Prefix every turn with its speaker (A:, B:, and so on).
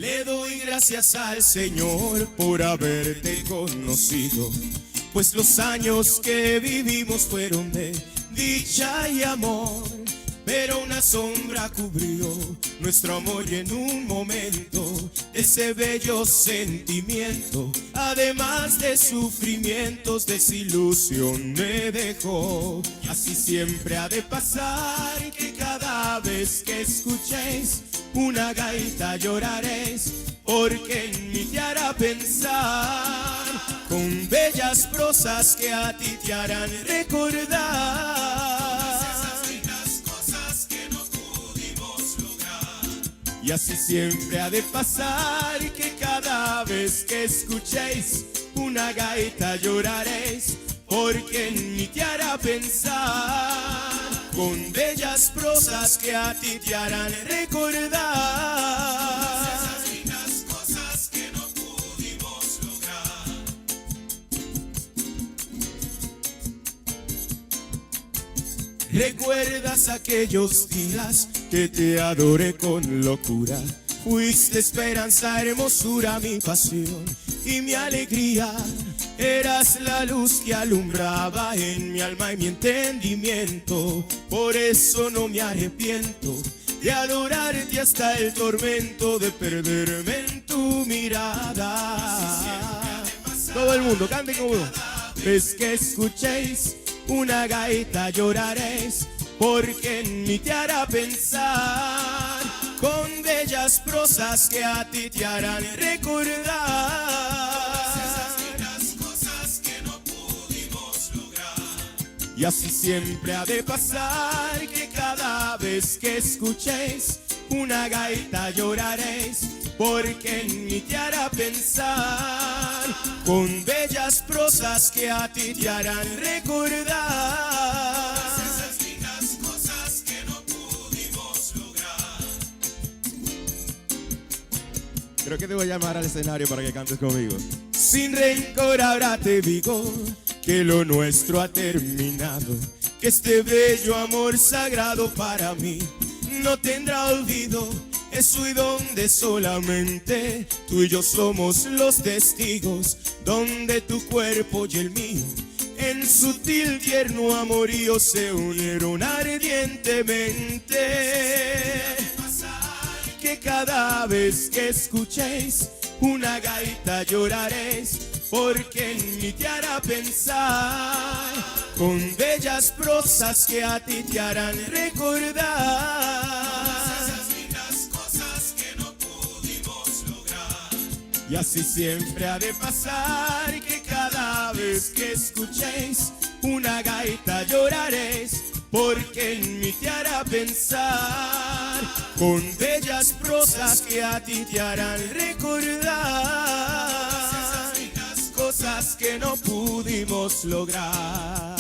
A: Le doy gracias al Señor por haberte conocido, pues los años que vivimos fueron de dicha y amor. Pero una sombra cubrió nuestro amor y en un momento ese bello sentimiento, además de sufrimientos, desilusión me dejó. Y así siempre ha de pasar, que cada vez que escuchéis una gaita lloraréis, porque en mí te hará pensar con bellas prosas que a ti te harán recordar. Y así siempre ha de pasar, que cada vez que escuchéis una gaita lloraréis, porque en mí te hará pensar con bellas prosas que a ti te harán recordar. Esas lindas cosas que no pudimos lograr. ¿Recuerdas aquellos días que te adoré con locura? Fuiste esperanza, hermosura, mi pasión y mi alegría. Eras la luz que alumbraba en mi alma y mi entendimiento. Por eso no me arrepiento de adorarte hasta el tormento, de perderme en tu mirada. Todo el mundo, cante como uno. Ves que escuchéis una gaita lloraréis, porque en mí te hará pensar con bellas prosas que a ti te harán recordar. Esas lindas cosas que no pudimos lograr. Y así siempre ha de pasar, que cada vez que escuchéis una gaita lloraréis, porque en mí te hará pensar con bellas prosas que a ti te harán recordar. Esas lindas cosas que no pudimos lograr. Creo que te voy a llamar al escenario para que cantes conmigo. Sin rencor ahora te digo que lo nuestro ha terminado, que este bello amor sagrado para mí no tendrá olvido. Eso y donde solamente tú y yo somos los testigos, donde tu cuerpo y el mío en sutil tierno amorío se unieron ardientemente. Que cada vez que escuchéis una gaita lloraréis, porque en mí te hará pensar con bellas prosas que a ti te harán recordar. Y así siempre ha de pasar, que cada vez que escuchéis una gaita lloraréis, porque en mí te hará pensar con bellas prosas que a ti te harán recordar. Esas lindas cosas que no pudimos lograr.